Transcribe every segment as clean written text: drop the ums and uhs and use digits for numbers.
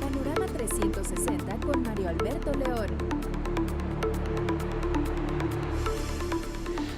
Panorama 360 con Mario Alberto León.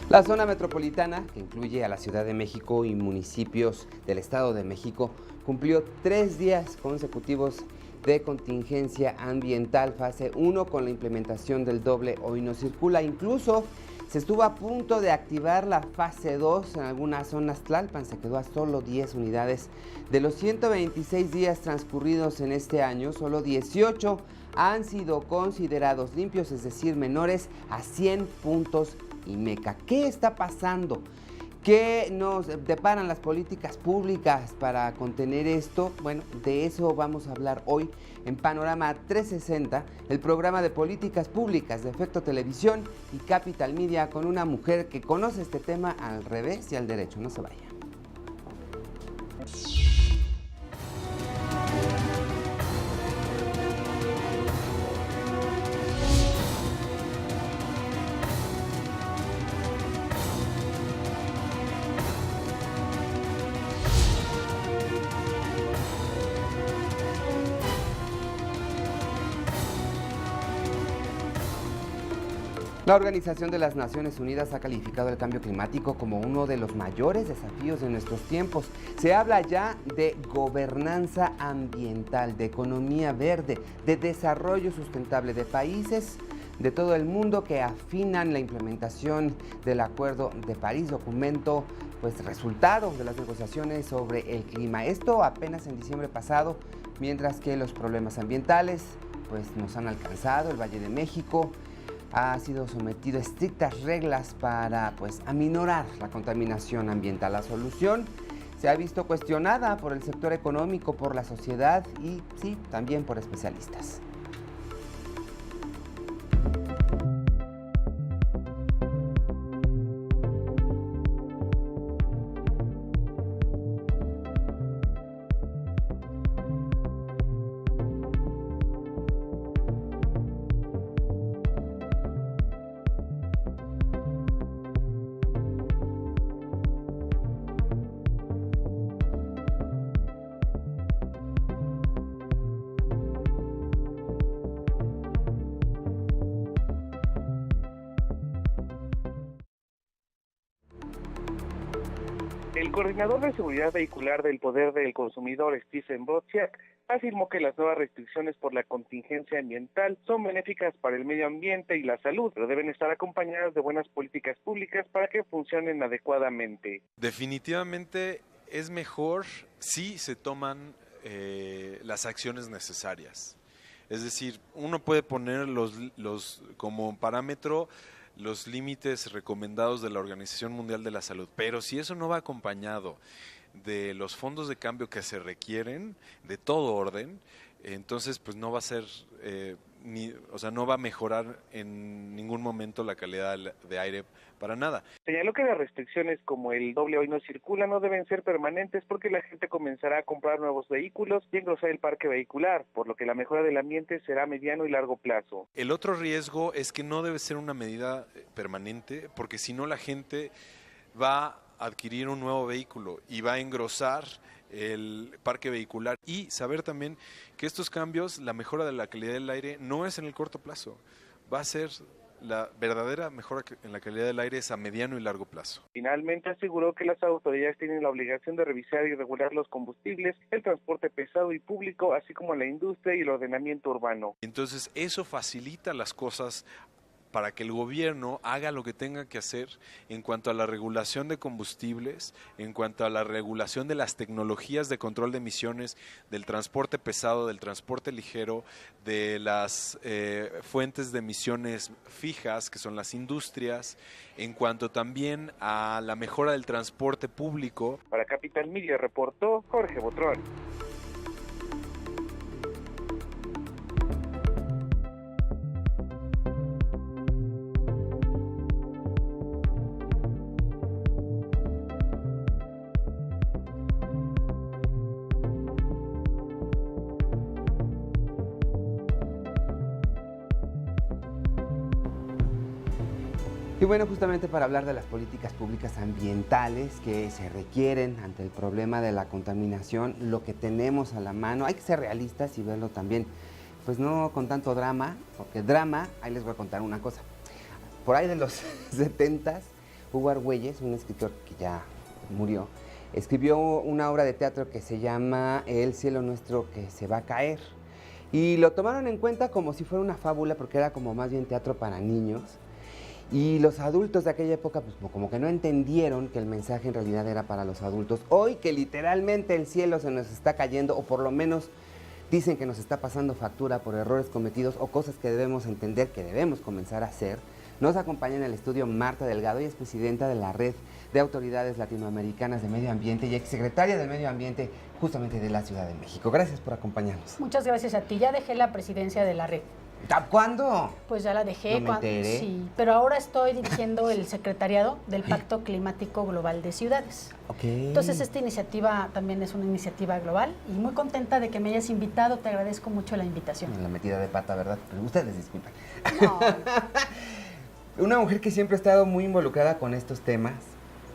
La zona metropolitana, que incluye a la Ciudad de México y municipios del Estado de México, cumplió 3 días consecutivos de contingencia ambiental fase 1 con la implementación del doble hoy no circula. Incluso se estuvo a punto de activar la fase 2 en algunas zonas. Tlalpan se quedó a solo 10 unidades. De los 126 días transcurridos en este año, solo 18 han sido considerados limpios, es decir, menores a 100 puntos IMECA. ¿Qué está pasando? ¿Qué nos deparan las políticas públicas para contener esto? Bueno, de eso vamos a hablar hoy en Panorama 360, el programa de políticas públicas de Efecto Televisión y Capital Media, con una mujer que conoce este tema al revés y al derecho. No se vaya. La Organización de las Naciones Unidas ha calificado el cambio climático como uno de los mayores desafíos de nuestros tiempos. Se habla ya de gobernanza ambiental, de economía verde, de desarrollo sustentable, de países de todo el mundo que afinan la implementación del Acuerdo de París, documento resultado de las negociaciones sobre el clima. Esto apenas en diciembre pasado, mientras que los problemas ambientales nos han alcanzado. El Valle de México ha sido sometido a estrictas reglas para aminorar la contaminación ambiental. La solución se ha visto cuestionada por el sector económico, por la sociedad y sí, también por especialistas. El coordinador de seguridad vehicular del Poder del Consumidor, Stephen Wojciak, afirmó que las nuevas restricciones por la contingencia ambiental son benéficas para el medio ambiente y la salud, pero deben estar acompañadas de buenas políticas públicas para que funcionen adecuadamente. Definitivamente es mejor si se toman las acciones necesarias. Es decir, uno puede poner como parámetro los límites recomendados de la Organización Mundial de la Salud, pero si eso no va acompañado de los fondos de cambio que se requieren de todo orden, entonces no va a ser no va a mejorar en ningún momento la calidad de aire para nada. Señaló que las restricciones como el doble hoy no circula no deben ser permanentes porque la gente comenzará a comprar nuevos vehículos y engrosar el parque vehicular, por lo que la mejora del ambiente será a mediano y largo plazo. El otro riesgo es que no debe ser una medida permanente, porque si no la gente va a adquirir un nuevo vehículo y va a engrosar el parque vehicular, y saber también que estos cambios, la mejora de la calidad del aire no es en el corto plazo, va a ser la verdadera mejora en la calidad del aire es a mediano y largo plazo. Finalmente aseguró que las autoridades tienen la obligación de revisar y regular los combustibles, el transporte pesado y público, así como la industria y el ordenamiento urbano. Entonces eso facilita las cosas para que el gobierno haga lo que tenga que hacer en cuanto a la regulación de combustibles, en cuanto a la regulación de las tecnologías de control de emisiones, del transporte pesado, del transporte ligero, de las fuentes de emisiones fijas, que son las industrias, en cuanto también a la mejora del transporte público. Para Capital Media reportó Jorge Botrón. Y bueno, justamente para hablar de las políticas públicas ambientales que se requieren ante el problema de la contaminación, lo que tenemos a la mano, hay que ser realistas y verlo también, pues no con tanto drama, porque drama, ahí les voy a contar una cosa. Por ahí de los 70s, Hugo Argüelles, un escritor que ya murió, escribió una obra de teatro que se llama El cielo nuestro que se va a caer. Y lo tomaron en cuenta como si fuera una fábula, porque era como más bien teatro para niños. Y los adultos de aquella época, pues como que no entendieron que el mensaje en realidad era para los adultos. Hoy que literalmente el cielo se nos está cayendo, o por lo menos dicen que nos está pasando factura por errores cometidos o cosas que debemos entender, que debemos comenzar a hacer, nos acompaña en el estudio Marta Delgado, ella es presidenta de la Red de Autoridades Latinoamericanas de Medio Ambiente y exsecretaria del Medio Ambiente justamente de la Ciudad de México. Gracias por acompañarnos. Muchas gracias a ti. Ya dejé la presidencia de la red. ¿Cuándo? Pues ya la dejé. No me enteré. Sí, pero ahora estoy dirigiendo el secretariado del Pacto Climático Global de Ciudades. Okay. Entonces esta iniciativa también es una iniciativa global y muy contenta de que me hayas invitado. Te agradezco mucho la invitación. La metida de pata, ¿verdad? Pero ustedes disculpen. No. Una mujer que siempre ha estado muy involucrada con estos temas,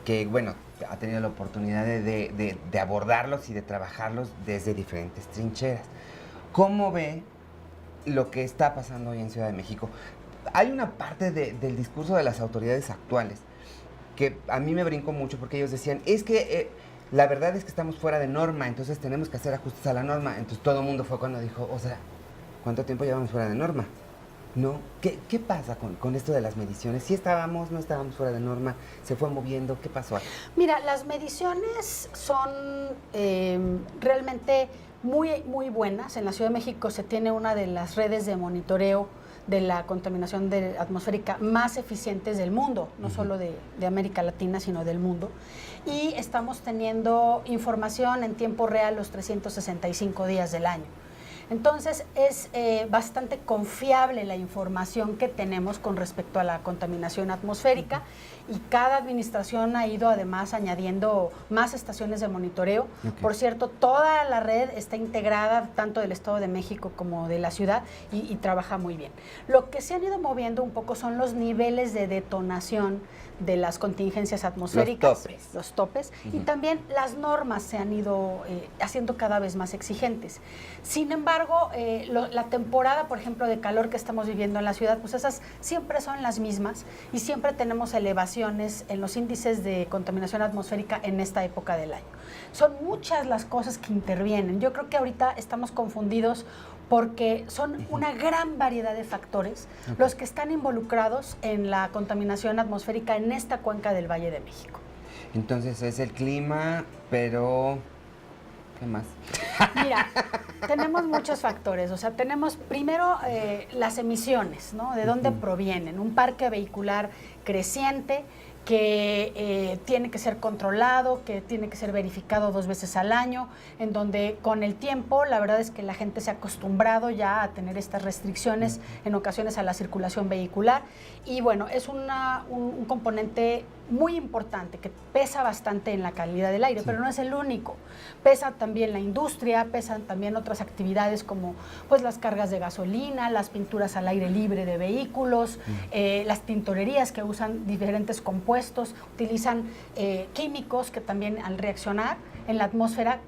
que bueno, ha tenido la oportunidad de abordarlos y de trabajarlos desde diferentes trincheras. ¿Cómo ve lo que está pasando hoy en Ciudad de México? Hay una parte del discurso de las autoridades actuales que a mí me brincó mucho porque ellos decían, es que la verdad es que estamos fuera de norma, entonces tenemos que hacer ajustes a la norma. Entonces todo el mundo fue cuando dijo, o sea, ¿cuánto tiempo llevamos fuera de norma? ¿No? ¿Qué pasa con esto de las mediciones? ¿Sí estábamos, no estábamos fuera de norma? ¿Se fue moviendo? ¿Qué pasó aquí? Mira, las mediciones son realmente muy buenas. En la Ciudad de México se tiene una de las redes de monitoreo de la contaminación atmosférica más eficientes del mundo, no solo de América Latina, sino del mundo. Y estamos teniendo información en tiempo real los 365 días del año. Entonces es bastante confiable la información que tenemos con respecto a la contaminación atmosférica y cada administración ha ido además añadiendo más estaciones de monitoreo. Por cierto, toda la red está integrada tanto del Estado de México como de la ciudad y trabaja muy bien. Lo que se han ido moviendo un poco son los niveles de detonación de las contingencias atmosféricas, los topes y también las normas se han ido haciendo cada vez más exigentes. Sin embargo, la temporada, por ejemplo, de calor que estamos viviendo en la ciudad, pues esas siempre son las mismas y siempre tenemos elevaciones en los índices de contaminación atmosférica en esta época del año. Son muchas las cosas que intervienen. Yo creo que ahorita estamos confundidos porque son una gran variedad de factores los que están involucrados en la contaminación atmosférica en esta cuenca del Valle de México. Entonces es el clima, pero ¿qué más? Mira, tenemos muchos factores, o sea, tenemos primero las emisiones, ¿no? ¿De dónde provienen? Un parque vehicular creciente que tiene que ser controlado, que tiene que ser verificado 2 veces al año, en donde con el tiempo la verdad es que la gente se ha acostumbrado ya a tener estas restricciones en ocasiones a la circulación vehicular y bueno, es un componente muy importante que pesa bastante en la calidad del aire, pero no es el único. Pesa también la industria, pesan también otras actividades como pues las cargas de gasolina, las pinturas al aire libre de vehículos, las tintorerías que usan diferentes compuestos, utilizan químicos que también al reaccionar en la atmósfera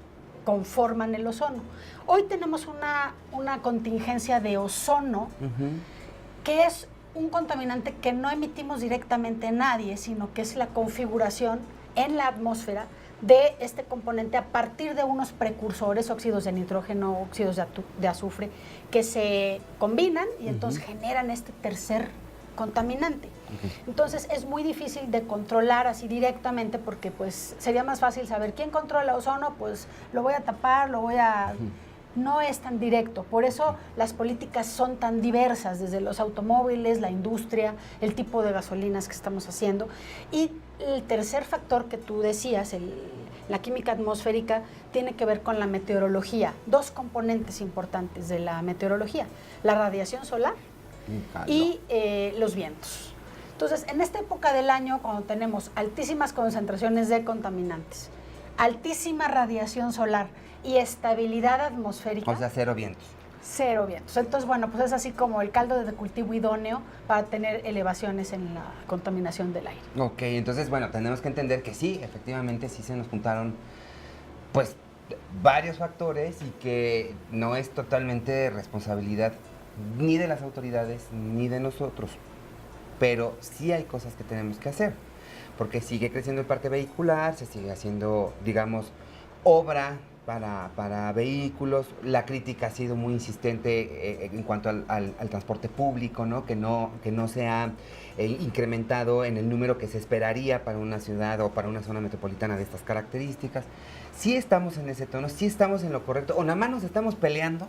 conforman el ozono. Hoy tenemos una contingencia de ozono que es un contaminante que no emitimos directamente a nadie, sino que es la configuración en la atmósfera de este componente a partir de unos precursores, óxidos de nitrógeno, óxidos de azufre, que se combinan y entonces generan este tercer contaminante. Entonces es muy difícil de controlar así directamente porque pues sería más fácil saber quién controla ozono, pues lo voy a tapar, lo voy a... No es tan directo, por eso las políticas son tan diversas, desde los automóviles, la industria, el tipo de gasolinas que estamos haciendo. Y el tercer factor que tú decías, la química atmosférica, tiene que ver con la meteorología. 2 componentes importantes de la meteorología, la radiación solar y los vientos. Entonces, en esta época del año, cuando tenemos altísimas concentraciones de contaminantes, altísima radiación solar y estabilidad atmosférica. O sea, 0 vientos. Cero vientos. Entonces, bueno, pues es así como el caldo de cultivo idóneo para tener elevaciones en la contaminación del aire. Ok, entonces, bueno, tenemos que entender que sí, efectivamente, sí se nos juntaron, pues, varios factores y que no es totalmente responsabilidad ni de las autoridades ni de nosotros, pero sí hay cosas que tenemos que hacer, porque sigue creciendo el parque vehicular, se sigue haciendo, digamos, obra para vehículos. La crítica ha sido muy insistente en cuanto al transporte público, ¿no? Que no se ha incrementado en el número que se esperaría para una ciudad o para una zona metropolitana de estas características. Sí estamos en ese tono, sí estamos en lo correcto, o nada más nos estamos peleando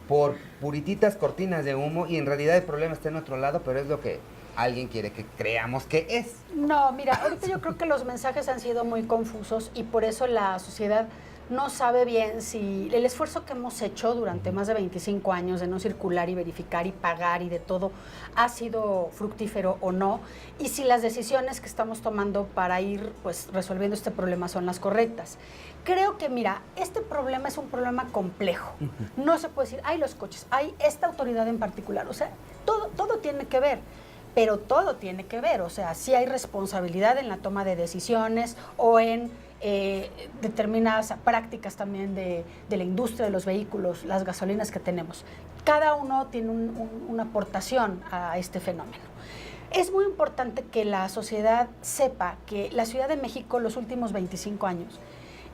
por purititas cortinas de humo y en realidad el problema está en otro lado, pero es lo que alguien quiere que creamos que es. No, mira, ahorita yo creo que los mensajes han sido muy confusos y por eso la sociedad no sabe bien si el esfuerzo que hemos hecho durante más de 25 años de no circular y verificar y pagar y de todo ha sido fructífero o no, y si las decisiones que estamos tomando para ir pues resolviendo este problema son las correctas. Creo que, mira, este problema es un problema complejo. No se puede decir, hay los coches, hay esta autoridad en particular, o sea, todo tiene que ver. Pero todo tiene que ver, o sea, sí hay responsabilidad en la toma de decisiones o en determinadas prácticas también de la industria de los vehículos, las gasolinas que tenemos. Cada uno tiene una aportación a este fenómeno. Es muy importante que la sociedad sepa que la Ciudad de México los últimos 25 años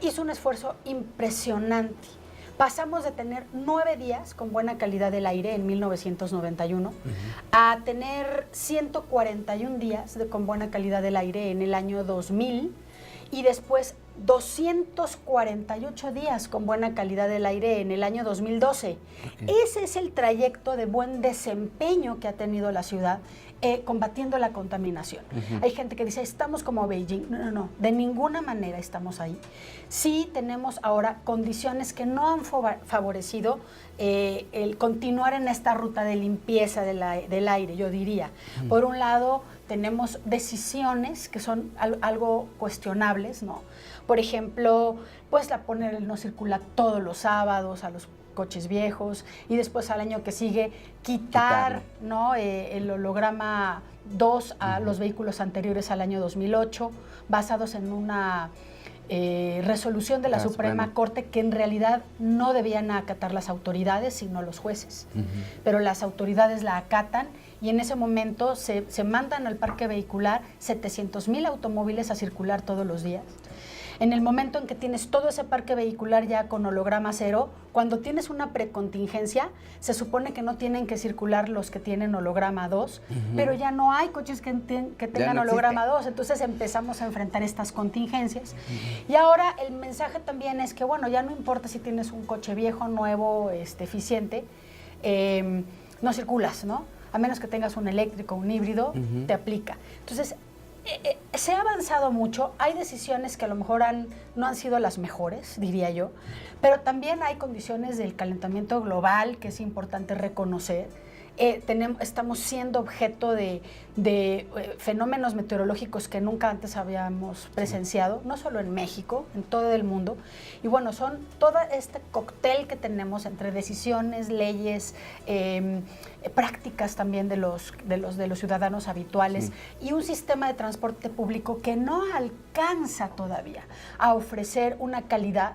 hizo un esfuerzo impresionante. Pasamos de tener 9 días con buena calidad del aire en 1991 a tener 141 días con buena calidad del aire en el año 2000 y después 248 días con buena calidad del aire en el año 2012. Ese es el trayecto de buen desempeño que ha tenido la ciudad combatiendo la contaminación. Hay gente que dice, estamos como Beijing. No, de ninguna manera estamos ahí. Sí tenemos ahora condiciones que no han favorecido el continuar en esta ruta de limpieza del aire, yo diría. Por un lado, tenemos decisiones que son algo cuestionables, ¿no? Por ejemplo, pues poner el no circular todos los sábados a los coches viejos y después al año que sigue quitar, ¿no? El holograma 2 a los vehículos anteriores al año 2008, basados en una resolución de la Suprema Corte que en realidad no debían acatar las autoridades, sino los jueces. Pero las autoridades la acatan y en ese momento se mandan al parque vehicular 700,000 automóviles a circular todos los días. En el momento en que tienes todo ese parque vehicular ya con holograma cero, cuando tienes una precontingencia, se supone que no tienen que circular los que tienen holograma 2, pero ya no hay coches que tengan holograma 2, entonces empezamos a enfrentar estas contingencias. Y ahora el mensaje también es que, bueno, ya no importa si tienes un coche viejo, nuevo, eficiente, no circulas, ¿no? A menos que tengas un eléctrico, un híbrido, te aplica. Entonces, se ha avanzado mucho, hay decisiones que a lo mejor no han sido las mejores, diría yo, pero también hay condiciones del calentamiento global que es importante reconocer. Estamos siendo objeto de fenómenos meteorológicos que nunca antes habíamos presenciado, no solo en México, en todo el mundo. Y bueno, son todo este cóctel que tenemos entre decisiones, leyes, prácticas también de los ciudadanos habituales y un sistema de transporte público que no alcanza todavía a ofrecer una calidad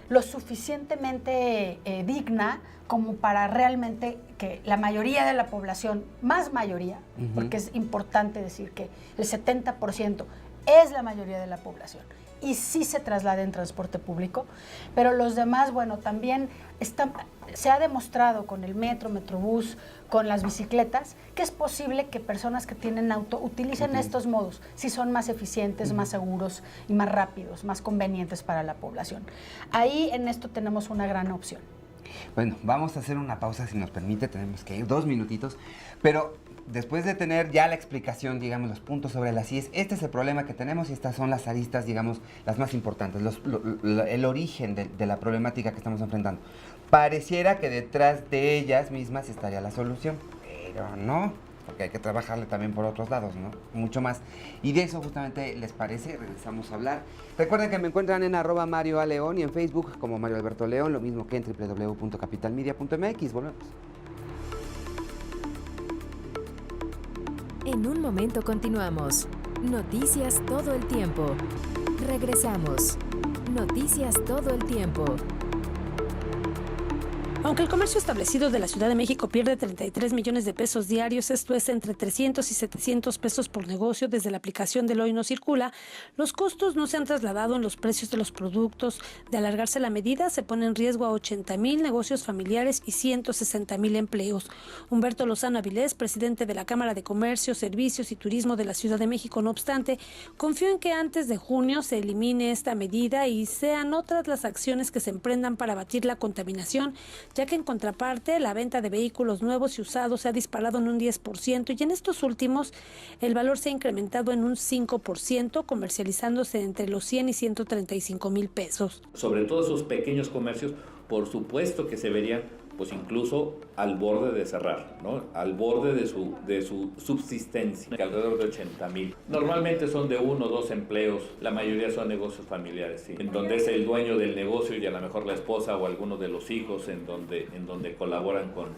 lo suficientemente digna como para realmente que la mayoría de la población, más mayoría, porque es importante decir que el 70% es la mayoría de la población y sí se traslada en transporte público, pero los demás, bueno, también se ha demostrado con el metro, metrobús, con las bicicletas, que es posible que personas que tienen auto utilicen estos modos, si son más eficientes, más seguros y más rápidos, más convenientes para la población. Ahí en esto tenemos una gran opción. Bueno, vamos a hacer una pausa si nos permite, tenemos que ir 2 minutitos, pero después de tener ya la explicación, digamos, los puntos sobre las IES, este es el problema que tenemos y estas son las aristas, digamos, las más importantes, el origen de la problemática que estamos enfrentando. Pareciera que detrás de ellas mismas estaría la solución, pero no. porque hay que trabajarle también por otros lados, ¿no? Mucho más. Y de eso justamente les parece, regresamos a hablar. Recuerden que me encuentran en @MarioALeón y en Facebook como Mario Alberto León, lo mismo que en www.capitalmedia.mx. Volvemos. En un momento continuamos. Noticias todo el tiempo. Regresamos. Noticias todo el tiempo. Aunque el comercio establecido de la Ciudad de México pierde 33 millones de pesos diarios, esto es entre 300 y 700 pesos por negocio desde la aplicación del Hoy No Circula, los costos no se han trasladado en los precios de los productos. De alargarse la medida, se pone en riesgo a 80,000 negocios familiares y 160,000 empleos. Humberto Lozano Avilés, presidente de la Cámara de Comercio, Servicios y Turismo de la Ciudad de México, no obstante, confió en que antes de junio se elimine esta medida y sean otras las acciones que se emprendan para abatir la contaminación, ya que en contraparte la venta de vehículos nuevos y usados se ha disparado en un 10% y en estos últimos el valor se ha incrementado en un 5%, comercializándose entre los 100 y 135,000 pesos. Sobre todo esos pequeños comercios, por supuesto que se verían pues incluso al borde de cerrar, ¿no? Al borde de su subsistencia, que alrededor de 80,000. Normalmente son de 1 o 2 empleos, la mayoría son negocios familiares, ¿sí? En donde es el dueño del negocio y a lo mejor la esposa o alguno de los hijos en donde colaboran con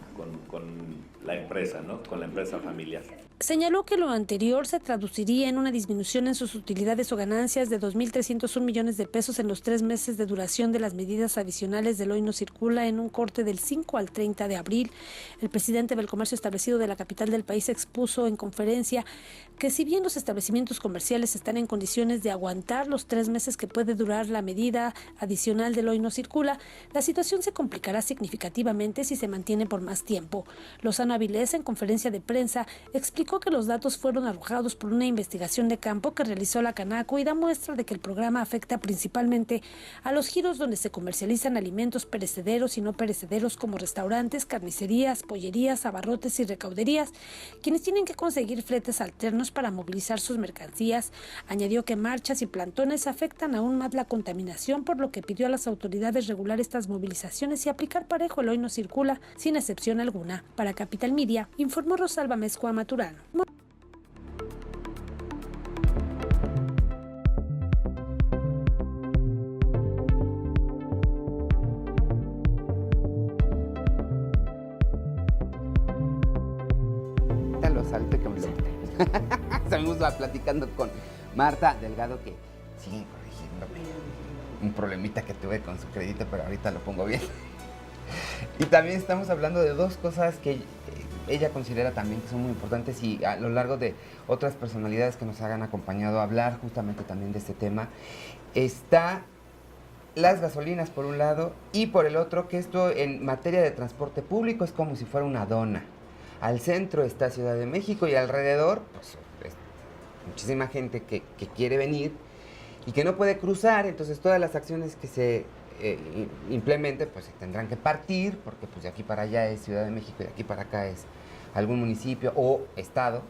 la empresa, ¿no? Con la empresa familiar. Señaló que lo anterior se traduciría en una disminución en sus utilidades o ganancias de 2.301 millones de pesos en los 3 meses de duración de las medidas adicionales del Hoy No Circula en un corte del 5 al 30 de abril. El presidente del comercio establecido de la capital del país expuso en conferencia que si bien los establecimientos comerciales están en condiciones de aguantar los 3 meses que puede durar la medida adicional del Hoy No Circula, la situación se complicará significativamente si se mantiene por más tiempo. Lozano Avilés, en conferencia de prensa, explicó que los datos fueron arrojados por una investigación de campo que realizó la Canaco y da muestra de que el programa afecta principalmente a los giros donde se comercializan alimentos perecederos y no perecederos como restaurantes, carnicerías, pollerías, abarrotes y recauderías, quienes tienen que conseguir fletes alternos para movilizar sus mercancías. Añadió que marchas y plantones afectan aún más la contaminación, por lo que pidió a las autoridades regular estas movilizaciones y aplicar parejo el Hoy No Circula, sin excepción alguna. Para Capital Media, informó Rosalba Mezcua Maturano. Lo salte que me lo... Estamos platicando con Marta Delgado, que sigue corrigiéndome un problemita que tuve con su crédito, pero ahorita lo pongo bien. Y también estamos hablando de 2 cosas que ella considera también que son muy importantes, y a lo largo de otras personalidades que nos hagan acompañado a hablar justamente también de este tema, está las gasolinas por un lado, y por el otro que esto en materia de transporte público es como si fuera una dona. Al centro está Ciudad de México y alrededor, pues, muchísima gente que quiere venir y que no puede cruzar, entonces todas las acciones que se implementen, pues se tendrán que partir, porque pues de aquí para allá es Ciudad de México y de aquí para acá es algún municipio o estado.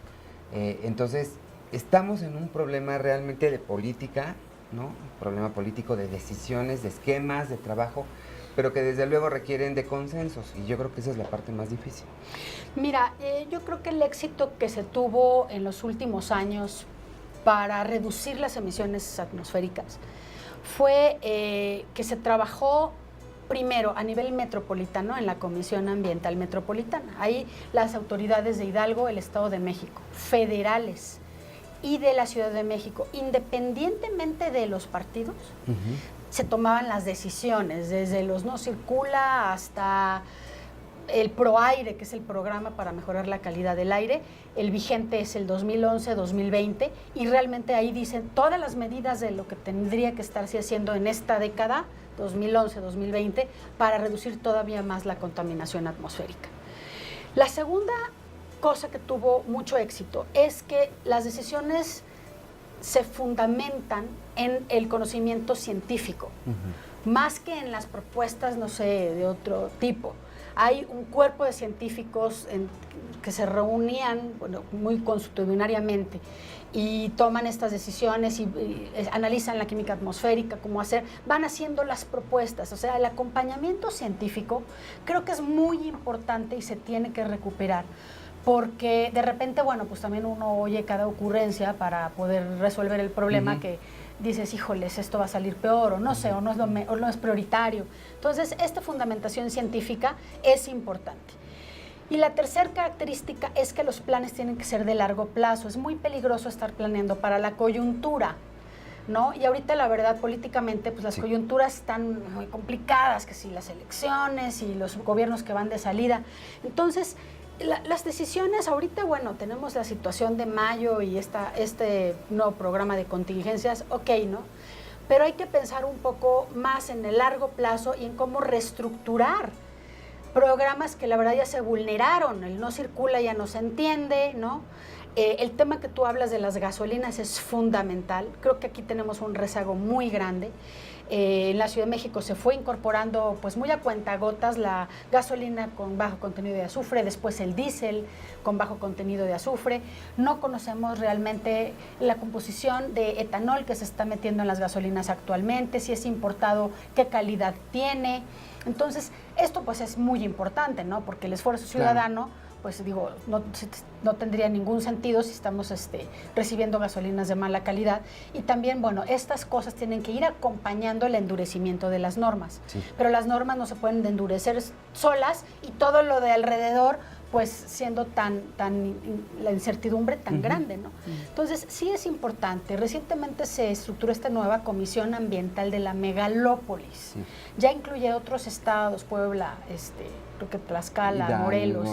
Entonces, estamos en un problema realmente de política, ¿no? Un problema político de decisiones, de esquemas, de trabajo, pero que desde luego requieren de consensos, y yo creo que esa es la parte más difícil. Mira, yo creo que el éxito que se tuvo en los últimos años para reducir las emisiones atmosféricas fue que se trabajó primero a nivel metropolitano en la Comisión Ambiental Metropolitana. Ahí las autoridades de Hidalgo, el Estado de México, federales y de la Ciudad de México, independientemente de los partidos, se tomaban las decisiones, desde los No Circula hasta el ProAire, que es el programa para mejorar la calidad del aire. El vigente es el 2011-2020 y realmente ahí dicen todas las medidas de lo que tendría que estarse haciendo en esta década, 2011-2020, para reducir todavía más la contaminación atmosférica. La segunda cosa que tuvo mucho éxito es que las decisiones se fundamentan en el conocimiento científico, más que en las propuestas, no sé, de otro tipo. Hay un cuerpo de científicos que se reunían, bueno, muy consuetudinariamente y toman estas decisiones y analizan la química atmosférica, cómo hacer, van haciendo las propuestas. O sea, el acompañamiento científico creo que es muy importante y se tiene que recuperar, porque de repente, bueno, pues también uno oye cada ocurrencia para poder resolver el problema que dices, híjoles, esto va a salir peor, o no sé, o no es prioritario. Entonces, esta fundamentación científica es importante. Y la tercera característica es que los planes tienen que ser de largo plazo. Es muy peligroso estar planeando para la coyuntura, ¿no? Y ahorita, la verdad, políticamente, pues las coyunturas están muy complicadas, que si las elecciones y los gobiernos que van de salida. Entonces, las decisiones, ahorita, bueno, tenemos la situación de mayo y este nuevo programa de contingencias, ok, ¿no? Pero hay que pensar un poco más en el largo plazo y en cómo reestructurar programas que la verdad ya se vulneraron. El no circula ya no se entiende, ¿no? El tema que tú hablas de las gasolinas es fundamental. Creo que aquí tenemos un rezago muy grande. En la Ciudad de México se fue incorporando pues muy a cuentagotas la gasolina con bajo contenido de azufre, después el diésel con bajo contenido de azufre. No conocemos realmente la composición de etanol que se está metiendo en las gasolinas actualmente, si es importado, qué calidad tiene. Entonces, esto pues es muy importante, ¿no? Porque el esfuerzo ciudadano, pues digo, no tendría ningún sentido si estamos recibiendo gasolinas de mala calidad. Y también, bueno, estas cosas tienen que ir acompañando el endurecimiento de las normas. Sí. Pero las normas no se pueden endurecer solas y todo lo de alrededor, pues siendo la incertidumbre tan grande, ¿no? Entonces, sí es importante. Recientemente se estructuró esta nueva Comisión Ambiental de la Megalópolis. Sí. Ya incluye otros estados, Puebla, creo que Tlaxcala, Morelos.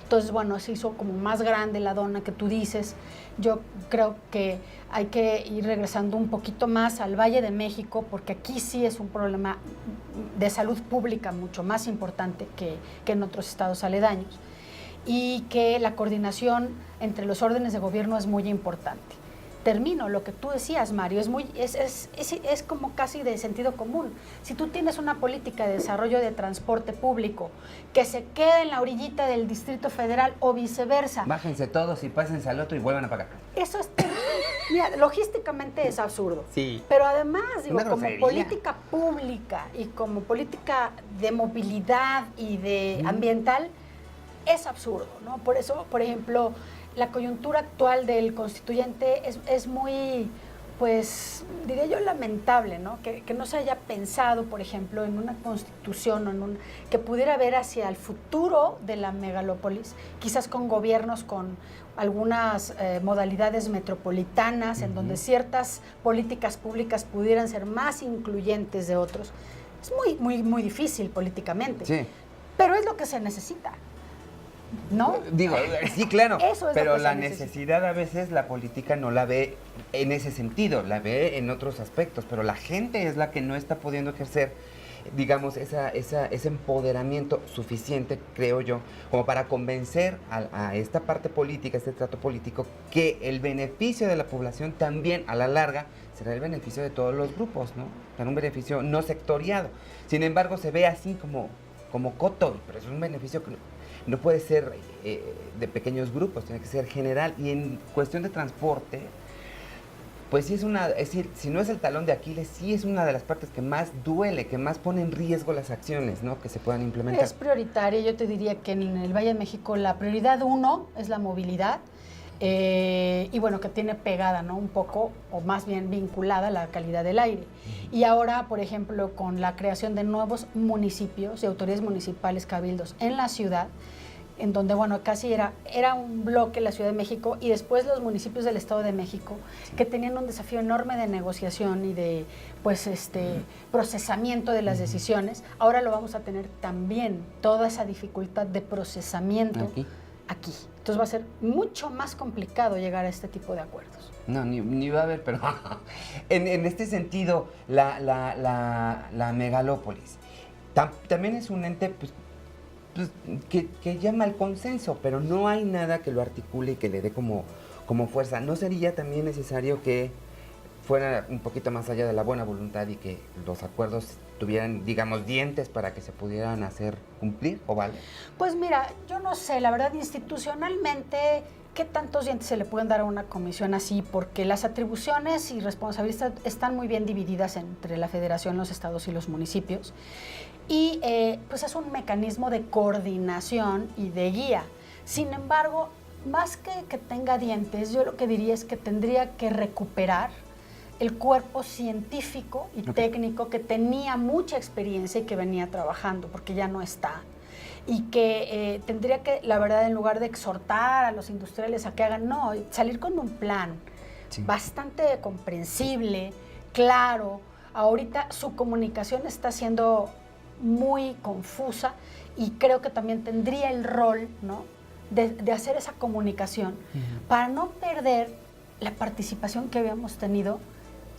Entonces, bueno, se hizo como más grande la dona que tú dices. Yo creo que hay que ir regresando un poquito más al Valle de México, porque aquí sí es un problema de salud pública mucho más importante que en otros estados aledaños, y que la coordinación entre los órdenes de gobierno es muy importante. Termino, lo que tú decías, Mario, es como casi de sentido común. Si tú tienes una política de desarrollo de transporte público que se quede en la orillita del Distrito Federal o viceversa. Bájense todos y pásense al otro y vuelvan a pagar. Eso es terrible. Mira, logísticamente es absurdo. Sí. Pero además, digo, como política pública y como política de movilidad y de ambiental, es absurdo, ¿no? Por eso, por ejemplo, la coyuntura actual del constituyente es muy, pues, diría yo, lamentable, ¿no? Que no se haya pensado, por ejemplo, en una constitución o que pudiera ver hacia el futuro de la megalópolis, quizás con gobiernos con algunas modalidades metropolitanas, en donde ciertas políticas públicas pudieran ser más incluyentes de otros. Es muy difícil políticamente, sí, pero es lo que se necesita. ¿No? Digo, sí, claro, eso es pero la necesidad a veces la política no la ve en ese sentido, la ve en otros aspectos, pero la gente es la que no está pudiendo ejercer, digamos, ese empoderamiento suficiente, creo yo, como para convencer a esta parte política, este trato político, que el beneficio de la población también, a la larga, será el beneficio de todos los grupos, ¿no? Será un beneficio no sectoriado. Sin embargo, se ve así como coto, pero es un beneficio que no puede ser de pequeños grupos, tiene que ser general. Y en cuestión de transporte, pues sí es decir, si no es el talón de Aquiles, sí es una de las partes que más duele, que más pone en riesgo las acciones, ¿no?, que se puedan implementar. Es prioritaria. Yo te diría que en el Valle de México la prioridad 1 es la movilidad, y bueno, que tiene pegada, ¿no?, un poco, o más bien vinculada, la calidad del aire. Y ahora, por ejemplo, con la creación de nuevos municipios y autoridades municipales, cabildos en la ciudad, en donde, bueno, casi era un bloque la Ciudad de México y después los municipios del Estado de México, que tenían un desafío enorme de negociación y de, pues, procesamiento de las decisiones. Ahora lo vamos a tener también, toda esa dificultad de procesamiento aquí. Entonces va a ser mucho más complicado llegar a este tipo de acuerdos. No, ni va a haber, pero en este sentido, la megalópolis también es un ente, pues, que llama al consenso, pero no hay nada que lo articule y que le dé como fuerza. ¿No sería también necesario que fuera un poquito más allá de la buena voluntad y que los acuerdos tuvieran, digamos, dientes para que se pudieran hacer cumplir o vale? Pues mira, yo no sé, la verdad, institucionalmente, ¿qué tantos dientes se le pueden dar a una comisión así? Porque las atribuciones y responsabilidades están muy bien divididas entre la federación, los estados y los municipios. Y pues es un mecanismo de coordinación y de guía. Sin embargo, más que tenga dientes, yo lo que diría es que tendría que recuperar el cuerpo científico y técnico que tenía mucha experiencia y que venía trabajando, porque ya no está. Y que tendría que, la verdad, en lugar de exhortar a los industriales a que hagan, no, salir con un plan bastante comprensible, claro. Ahorita su comunicación está siendo muy confusa y creo que también tendría el rol, ¿no?, de hacer esa comunicación para no perder la participación que habíamos tenido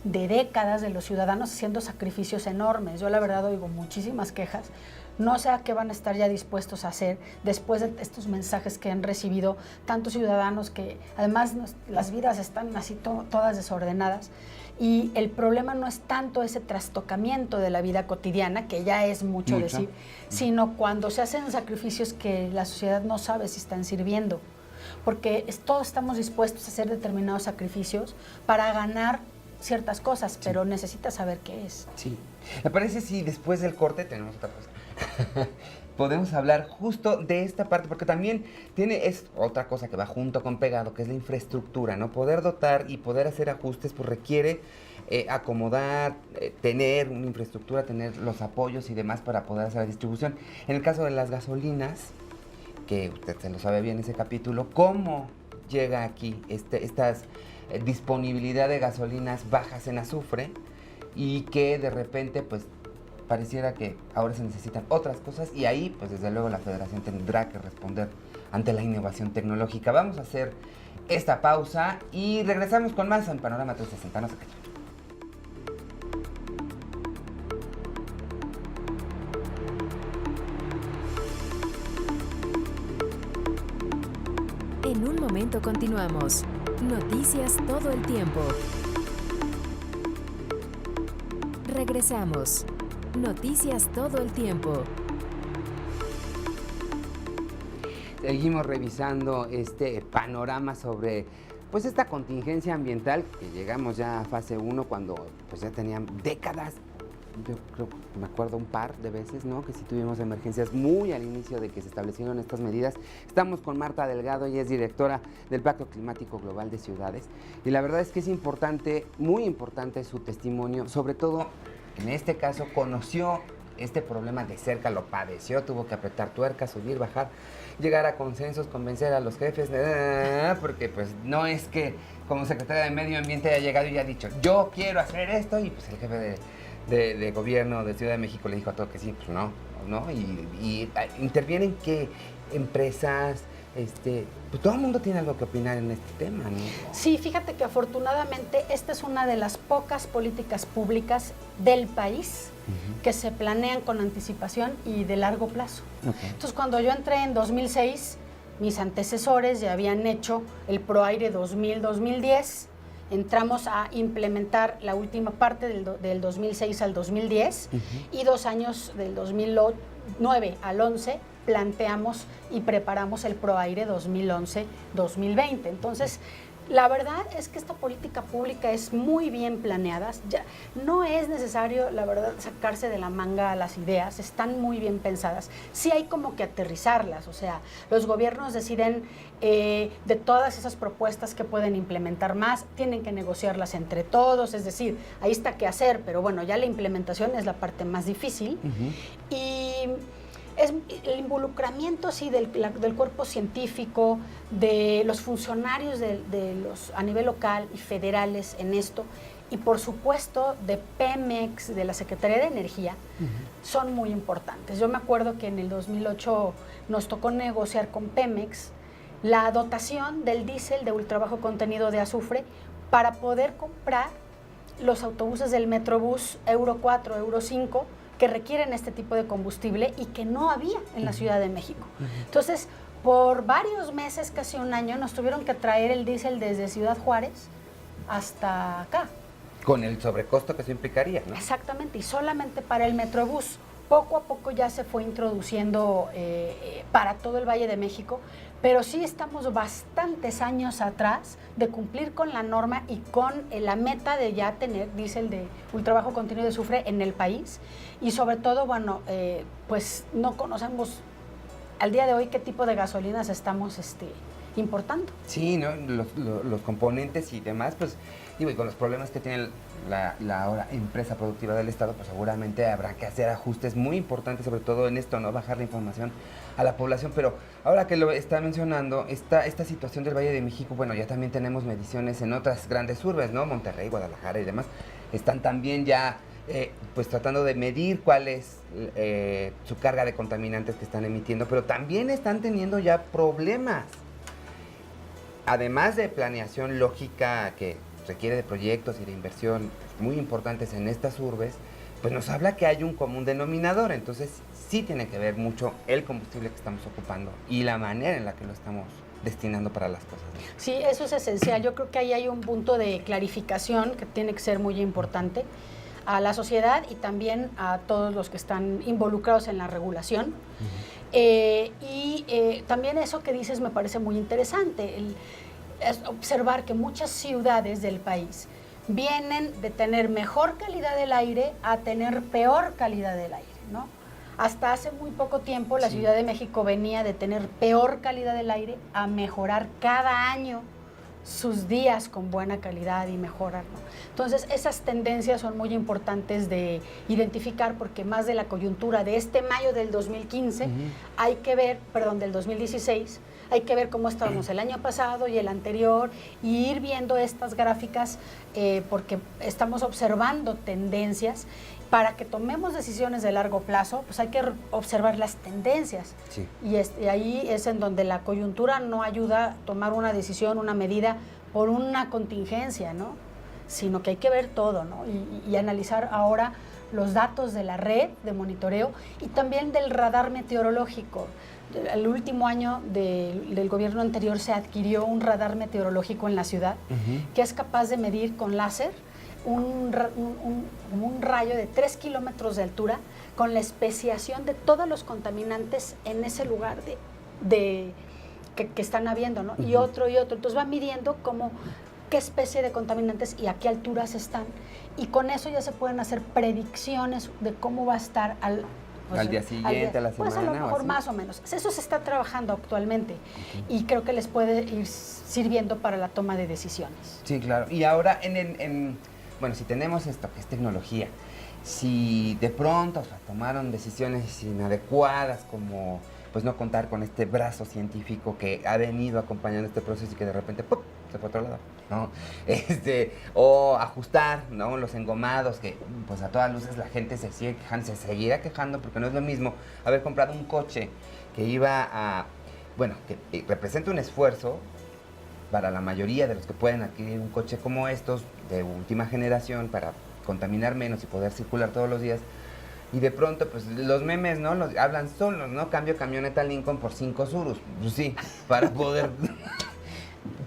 de décadas de los ciudadanos haciendo sacrificios enormes. Yo la verdad oigo muchísimas quejas. No sé a qué van a estar ya dispuestos a hacer después de estos mensajes que han recibido tantos ciudadanos que además las vidas están así todas desordenadas. Y el problema no es tanto ese trastocamiento de la vida cotidiana, que ya es mucho decir, sino cuando se hacen sacrificios que la sociedad no sabe si están sirviendo. Porque todos estamos dispuestos a hacer determinados sacrificios para ganar ciertas cosas, pero necesitas saber qué es. Sí. ¿Me parece si después del corte tenemos otra cosa? Podemos hablar justo de esta parte, porque también es otra cosa que va junto con pegado, que es la infraestructura, ¿no? Poder dotar y poder hacer ajustes, pues requiere acomodar, tener una infraestructura, tener los apoyos y demás para poder hacer la distribución. En el caso de las gasolinas, que usted se lo sabe bien ese capítulo, ¿cómo llega aquí estas disponibilidad de gasolinas bajas en azufre y que de repente pues pareciera que ahora se necesitan otras cosas y ahí pues desde luego la Federación tendrá que responder ante la innovación tecnológica? Vamos a hacer esta pausa y regresamos con más en Panorama 360. No se callen. En un momento continuamos. Noticias todo el tiempo. Regresamos. Noticias todo el tiempo. Seguimos revisando este panorama sobre pues esta contingencia ambiental que llegamos ya a fase 1 cuando pues ya tenían décadas. Yo creo, me acuerdo un par de veces, ¿no?, que sí tuvimos emergencias muy al inicio de que se establecieron estas medidas. Estamos con Marta Delgado, ella es directora del Pacto Climático Global de Ciudades. Y la verdad es que es importante, muy importante su testimonio, sobre todo en este caso conoció este problema de cerca, lo padeció, tuvo que apretar tuercas, subir, bajar, llegar a consensos, convencer a los jefes, porque pues no es que como secretaria de Medio Ambiente haya llegado y haya dicho, yo quiero hacer esto, y pues el jefe de gobierno de Ciudad de México le dijo a todo que sí, pues no, y intervienen que empresas, pues todo el mundo tiene algo que opinar en este tema, ¿no? Sí, fíjate que afortunadamente esta es una de las pocas políticas públicas del país que se planean con anticipación y de largo plazo. Entonces, cuando yo entré en 2006, mis antecesores ya habían hecho el ProAire 2000-2010, entramos a implementar la última parte del 2006 al 2010 y 2 años del 2009 al 11 planteamos y preparamos el ProAire 2011-2020. Entonces, la verdad es que esta política pública es muy bien planeada. Ya no es necesario, la verdad, sacarse de la manga las ideas, están muy bien pensadas. Sí hay como que aterrizarlas, o sea, los gobiernos deciden de todas esas propuestas que pueden implementar más, tienen que negociarlas entre todos, es decir, ahí está qué hacer, pero bueno, ya la implementación es la parte más difícil. Y es el involucramiento sí, del cuerpo científico, de los funcionarios a nivel local y federales en esto, y por supuesto de Pemex, de la Secretaría de Energía, son muy importantes. Yo me acuerdo que en el 2008 nos tocó negociar con Pemex la dotación del diésel de ultrabajo contenido de azufre para poder comprar los autobuses del Metrobús Euro 4, Euro 5, que requieren este tipo de combustible y que no había en la Ciudad de México. Entonces, por varios meses, casi un año, nos tuvieron que traer el diésel desde Ciudad Juárez hasta acá. Con el sobrecosto que eso implicaría, ¿no? Exactamente, y solamente para el Metrobús. Poco a poco ya se fue introduciendo para todo el Valle de México, pero sí estamos bastantes años atrás de cumplir con la norma y con la meta de ya tener diésel de ultrabajo contenido de azufre en el país. Y sobre todo, bueno, pues no conocemos al día de hoy, ¿qué tipo de gasolinas estamos importando? Sí, ¿no? Los componentes y demás, pues, digo, y con los problemas que tiene la ahora empresa productiva del Estado, pues seguramente habrá que hacer ajustes muy importantes, sobre todo en esto, ¿no? Bajar la información a la población. Pero ahora que lo está mencionando, esta situación del Valle de México, bueno, ya también tenemos mediciones en otras grandes urbes, ¿no? Monterrey, Guadalajara y demás, están también ya pues tratando de medir cuál es su carga de contaminantes que están emitiendo, pero también están teniendo ya problemas. Además de planeación lógica que requiere de proyectos y de inversión muy importantes en estas urbes, pues nos habla que hay un común denominador. Entonces sí tiene que ver mucho el combustible que estamos ocupando y la manera en la que lo estamos destinando para las cosas. Sí, eso es esencial. Yo creo que ahí hay un punto de clarificación que tiene que ser muy importante a la sociedad y también a todos los que están involucrados en la regulación. También eso que dices me parece muy interesante, es observar que muchas ciudades del país vienen de tener mejor calidad del aire a tener peor calidad del aire, ¿no? Hasta hace muy poco tiempo la Ciudad de México venía de tener peor calidad del aire a mejorar cada año sus días con buena calidad y mejorar, ¿no? Entonces esas tendencias son muy importantes de identificar, porque más de la coyuntura de este mayo del 2015 hay que ver, perdón, del 2016, hay que ver cómo estábamos el año pasado y el anterior y ir viendo estas gráficas porque estamos observando tendencias. Para que tomemos decisiones de largo plazo, pues hay que observar las tendencias. Sí. Y ahí es en donde la coyuntura no ayuda a tomar una decisión, una medida por una contingencia, ¿no? Sino que hay que ver todo, ¿no? Y analizar ahora los datos de la red de monitoreo y también del radar meteorológico. El último año del gobierno anterior se adquirió un radar meteorológico en la ciudad que es capaz de medir con láser un rayo de 3 kilómetros de altura con la especiación de todos los contaminantes en ese lugar que están habiendo, ¿no? Y otro. Entonces va midiendo qué especie de contaminantes y a qué alturas están. Y con eso ya se pueden hacer predicciones de cómo va a estar al día siguiente, a la semana. Pues a lo mejor más o menos. Eso se está trabajando actualmente y creo que les puede ir sirviendo para la toma de decisiones. Sí, claro. Y ahora bueno, si tenemos esto, que es tecnología, si de pronto tomaron decisiones inadecuadas como pues no contar con este brazo científico que ha venido acompañando este proceso y que de repente ¡pum!, se fue a otro lado, ¿no? O ajustar, ¿no?, los engomados, que pues a todas luces la gente se sigue quejando, se seguirá quejando, porque no es lo mismo haber comprado un coche que que representa un esfuerzo para la mayoría de los que pueden adquirir un coche como estos, de última generación, para contaminar menos y poder circular todos los días. Y de pronto, pues, los memes, ¿no?, hablan solos, ¿no? Cambio camioneta Lincoln por 5 Surus. Pues sí, para poder...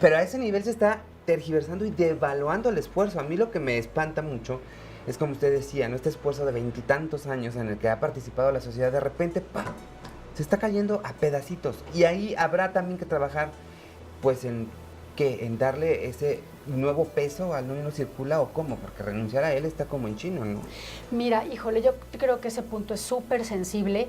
Pero a ese nivel se está tergiversando y devaluando el esfuerzo. A mí lo que me espanta mucho es, como usted decía, ¿no?, este esfuerzo de 20 y tantos años en el que ha participado la sociedad, de repente, ¡pam!, se está cayendo a pedacitos. Y ahí habrá también que trabajar, pues, en darle ese nuevo peso al no circula, o cómo, porque renunciar a él está como en chino, ¿no? Mira, híjole, yo creo que ese punto es súper sensible,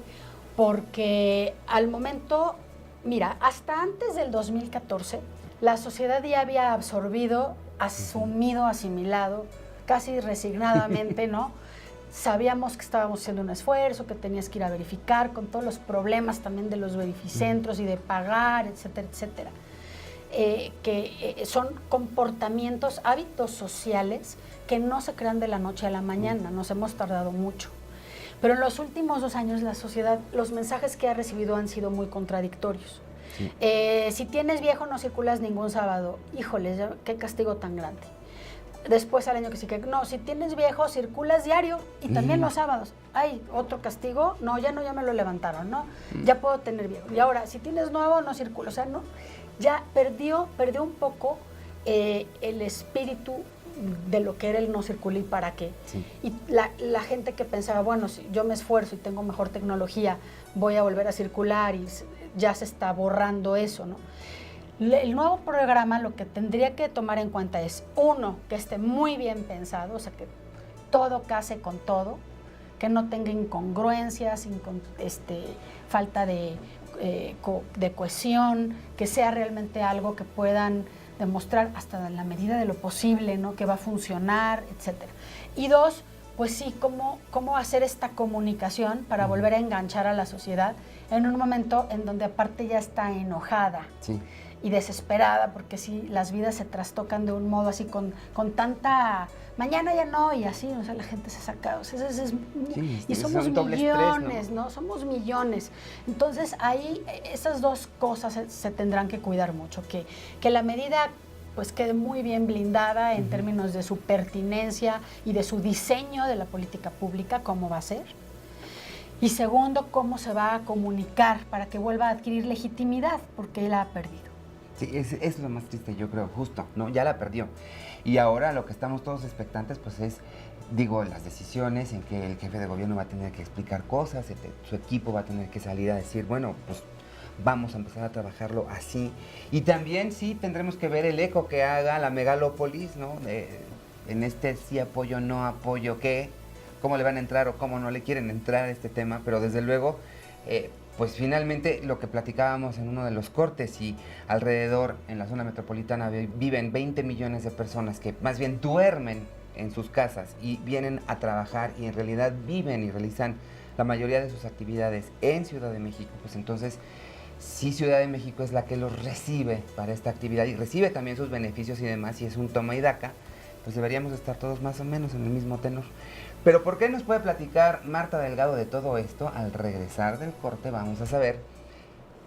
porque al momento, mira, hasta antes del 2014, la sociedad ya había absorbido, asumido, asimilado, casi resignadamente, ¿no? Sabíamos que estábamos haciendo un esfuerzo, que tenías que ir a verificar, con todos los problemas también de los verificentros y de pagar, etcétera, etcétera. Son comportamientos, hábitos sociales que no se crean de la noche a la mañana, nos hemos tardado mucho. Pero en los últimos 2 años la sociedad, los mensajes que ha recibido han sido muy contradictorios. Sí. Si tienes viejo no circulas ningún sábado, híjoles, qué castigo tan grande. Después al año que sí que no, si tienes viejo circulas diario y también los sábados. Ay, otro castigo, no, ya me lo levantaron, ¿no? Ya puedo tener viejo. Y ahora, si tienes nuevo no circula, o sea, no. Ya perdió un poco el espíritu de lo que era el no circular y para qué. Sí. Y la gente que pensaba, bueno, si yo me esfuerzo y tengo mejor tecnología, voy a volver a circular, y ya se está borrando eso, ¿no? El nuevo programa lo que tendría que tomar en cuenta es, uno, que esté muy bien pensado, o sea, que todo case con todo, que no tenga incongruencias, falta de de cohesión, que sea realmente algo que puedan demostrar hasta en la medida de lo posible, ¿no? Que va a funcionar, etcétera. Y dos, pues sí, cómo hacer esta comunicación para volver a enganchar a la sociedad en un momento en donde aparte ya está enojada y desesperada, porque sí, las vidas se trastocan de un modo así con tanta... Mañana ya no, y así, o sea, la gente se saca, o sea, y somos millones, estrés, ¿no? Somos millones. Entonces, ahí esas dos cosas se tendrán que cuidar mucho, que la medida pues quede muy bien blindada en términos de su pertinencia y de su diseño de la política pública, cómo va a ser. Y segundo, cómo se va a comunicar para que vuelva a adquirir legitimidad, porque él la ha perdido. Sí, es lo más triste, yo creo, justo, ¿no? Ya la perdió. Y ahora lo que estamos todos expectantes, pues es, las decisiones en que el jefe de gobierno va a tener que explicar cosas, su equipo va a tener que salir a decir, bueno, pues vamos a empezar a trabajarlo así. Y también sí tendremos que ver el eco que haga la megalópolis, ¿no? En este sí apoyo, no apoyo, ¿qué? ¿Cómo le van a entrar o cómo no le quieren entrar a este tema? Pero desde luego... pues finalmente lo que platicábamos en uno de los cortes, y alrededor en la zona metropolitana viven 20 millones de personas que más bien duermen en sus casas y vienen a trabajar y en realidad viven y realizan la mayoría de sus actividades en Ciudad de México, pues entonces sí, Ciudad de México es la que los recibe para esta actividad y recibe también sus beneficios y demás, y es un toma y daca, pues deberíamos estar todos más o menos en el mismo tenor. Pero ¿por qué nos puede platicar Marta Delgado de todo esto? Al regresar del corte vamos a saber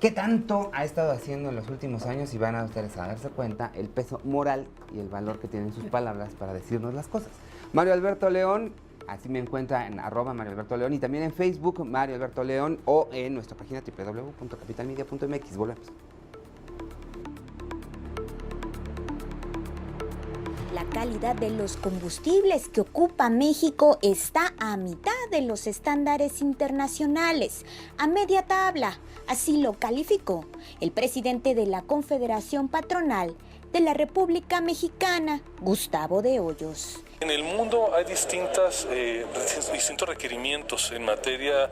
qué tanto ha estado haciendo en los últimos años y van a ustedes a darse cuenta el peso moral y el valor que tienen sus palabras para decirnos las cosas. Mario Alberto León, así me encuentra en @Mario Alberto León y también en Facebook Mario Alberto León o en nuestra página www.capitalmedia.mx. Volvemos. La calidad de los combustibles que ocupa México está a mitad de los estándares internacionales, a media tabla, así lo calificó el presidente de la Confederación Patronal de la República Mexicana, Gustavo de Hoyos. En el mundo hay distintos requerimientos en materia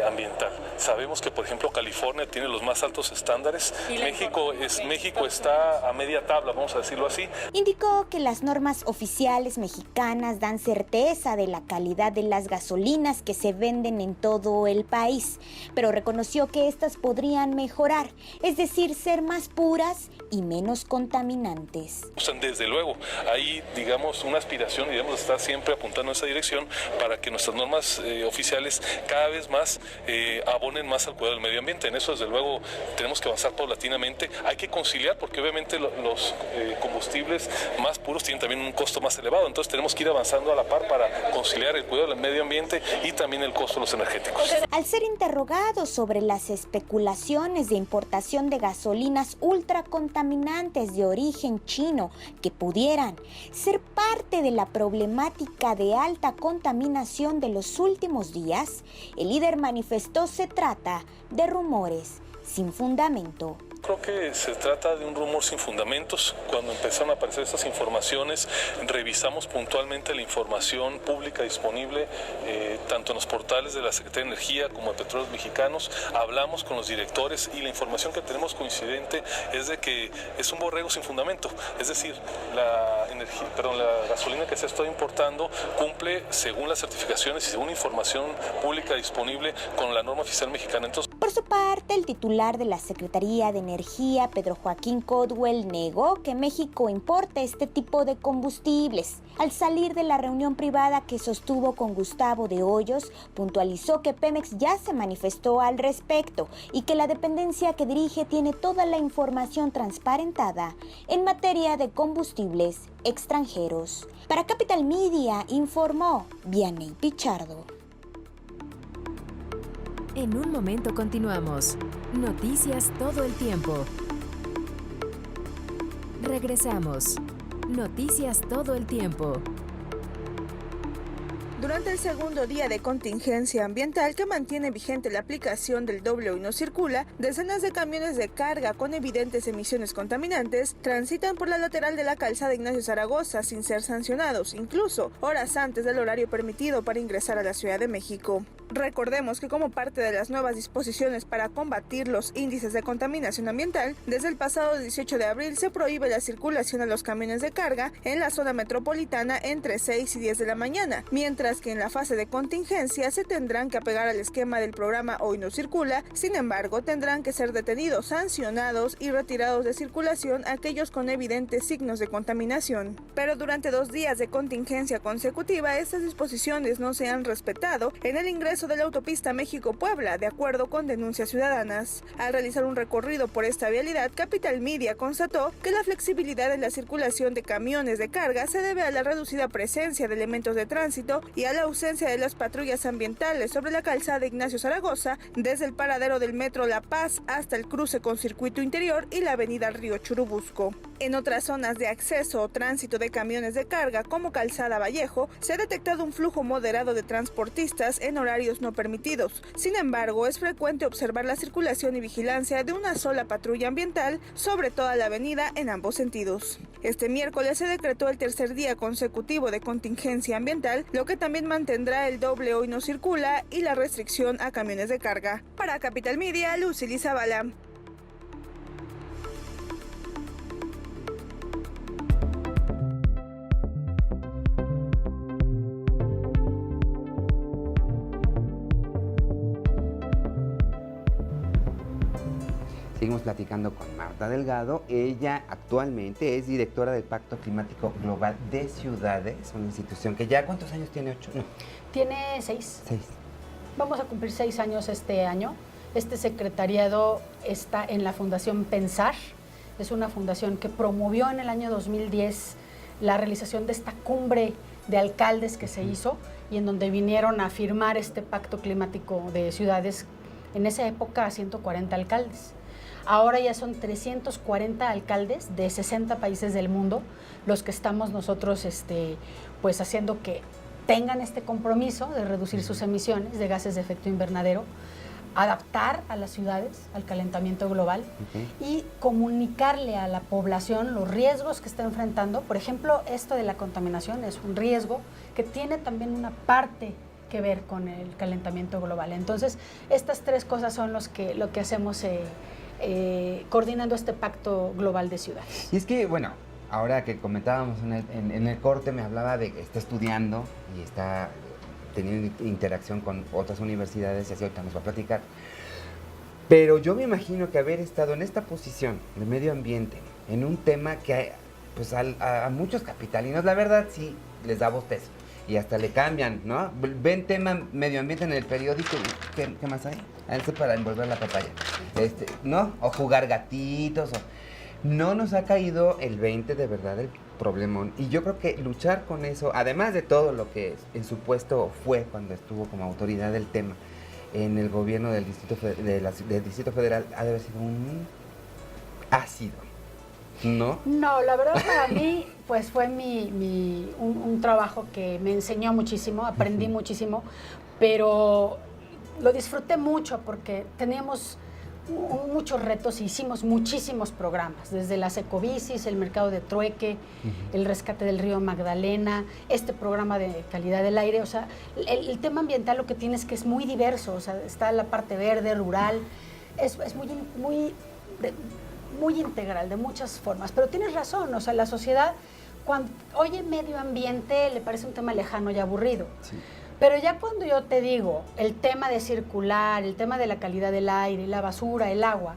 ambiental. Sabemos que, por ejemplo, California tiene los más altos estándares. México está a media tabla, vamos a decirlo así. Indicó que las normas oficiales mexicanas dan certeza de la calidad de las gasolinas que se venden en todo el país, pero reconoció que estas podrían mejorar, es decir, ser más puras y menos contaminantes. Desde luego, hay, una aspiración y debemos estar siempre apuntando en esa dirección para que nuestras normas oficiales cada vez más abonen más al cuidado del medio ambiente. En eso, desde luego, tenemos que avanzar paulatinamente. Hay que conciliar porque obviamente los combustibles más puros tienen también un costo más elevado. Entonces tenemos que ir avanzando a la par para conciliar el cuidado del medio ambiente y también el costo de los energéticos. Al ser interrogado sobre las especulaciones de importación de gasolinas ultracontaminantes de origen chino que pudieran ser parte de la problemática de alta contaminación de los últimos días, el líder manifestó se trata de rumores sin fundamento. Creo que se trata de un rumor sin fundamentos. Cuando empezaron a aparecer estas informaciones, revisamos puntualmente la información pública disponible, tanto en los portales de la Secretaría de Energía como de Petróleos Mexicanos. Hablamos con los directores y la información que tenemos coincidente es de que es un borrego sin fundamento. Es decir, la gasolina que se está importando cumple, según las certificaciones y según información pública disponible, con la norma oficial mexicana. Entonces, por su parte, el titular de la Secretaría de Energía, Pedro Joaquín Codwell, negó que México importe este tipo de combustibles. Al salir de la reunión privada que sostuvo con Gustavo de Hoyos, puntualizó que Pemex ya se manifestó al respecto y que la dependencia que dirige tiene toda la información transparentada en materia de combustibles extranjeros. Para Capital Media informó Vianey Pichardo. En un momento continuamos. Noticias todo el tiempo. Regresamos. Noticias todo el tiempo. Durante el segundo día de contingencia ambiental que mantiene vigente la aplicación del doble hoy no circula, decenas de camiones de carga con evidentes emisiones contaminantes transitan por la lateral de la calzada Ignacio Zaragoza sin ser sancionados, incluso horas antes del horario permitido para ingresar a la Ciudad de México. Recordemos que como parte de las nuevas disposiciones para combatir los índices de contaminación ambiental, desde el pasado 18 de abril se prohíbe la circulación a los camiones de carga en la zona metropolitana entre 6 y 10 de la mañana, mientras que en la fase de contingencia se tendrán que apegar al esquema del programa Hoy no circula. Sin embargo, tendrán que ser detenidos, sancionados y retirados de circulación aquellos con evidentes signos de contaminación. Pero durante 2 días de contingencia consecutiva, estas disposiciones no se han respetado en el ingreso de la autopista México-Puebla, de acuerdo con denuncias ciudadanas. Al realizar un recorrido por esta vialidad, Capital Media constató que la flexibilidad en la circulación de camiones de carga se debe a la reducida presencia de elementos de tránsito y a la ausencia de las patrullas ambientales sobre la calzada Ignacio Zaragoza, desde el paradero del metro La Paz hasta el cruce con circuito interior y la avenida Río Churubusco. En otras zonas de acceso o tránsito de camiones de carga, como Calzada Vallejo, se ha detectado un flujo moderado de transportistas en horarios no permitidos. Sin embargo, es frecuente observar la circulación y vigilancia de una sola patrulla ambiental sobre toda la avenida en ambos sentidos. Este miércoles se decretó el tercer día consecutivo de contingencia ambiental, lo que también mantendrá el doble hoy no circula y la restricción a camiones de carga. Para Capital Media, Lucily Zavala. Seguimos platicando con Marta Delgado. Ella actualmente es directora del Pacto Climático Global de Ciudades, una institución que ya, ¿cuántos años tiene? ¿8? No. Tiene 6. 6. Vamos a cumplir 6 años este año. Este secretariado está en la Fundación Pensar. Es una fundación que promovió en el año 2010 la realización de esta cumbre de alcaldes que se hizo y en donde vinieron a firmar este Pacto Climático de Ciudades. En esa época, 140 alcaldes. Ahora ya son 340 alcaldes de 60 países del mundo los que estamos nosotros pues haciendo que tengan este compromiso de reducir sus emisiones de gases de efecto invernadero, adaptar a las ciudades al calentamiento global y comunicarle a la población los riesgos que está enfrentando. Por ejemplo, esto de la contaminación es un riesgo que tiene también una parte que ver con el calentamiento global. Entonces, estas 3 cosas son lo que hacemos coordinando este Pacto Global de Ciudades. Y es que, bueno, ahora que comentábamos en el corte, me hablaba de que está estudiando y está teniendo interacción con otras universidades, y así ahorita nos va a platicar. Pero yo me imagino que haber estado en esta posición de medio ambiente, en un tema que pues a muchos capitalinos, la verdad, sí les da bostezo. Y hasta le cambian, ¿no? Ven tema medio ambiente en el periódico, ¿qué más hay? Eso para envolver la papaya, ¿no? O jugar gatitos, no nos ha caído el 20 de verdad el problemón. Y yo creo que luchar con eso, además de todo lo que en su puesto fue cuando estuvo como autoridad del tema en el gobierno del Distrito Federal, ha de haber sido un ácido, ¿no? No, la verdad para mí pues fue un trabajo que me enseñó muchísimo, aprendí muchísimo, pero lo disfruté mucho porque teníamos muchos retos y hicimos muchísimos programas, desde las ecobicis, el mercado de trueque, el rescate del río Magdalena, este programa de calidad del aire. O sea, el tema ambiental lo que tiene es que es muy diverso, o sea, está la parte verde, rural, es muy integral, de muchas formas. Pero tienes razón, o sea, la sociedad cuando oye medio ambiente le parece un tema lejano y aburrido. Sí. Pero ya cuando yo te digo el tema de circular, el tema de la calidad del aire, la basura, el agua,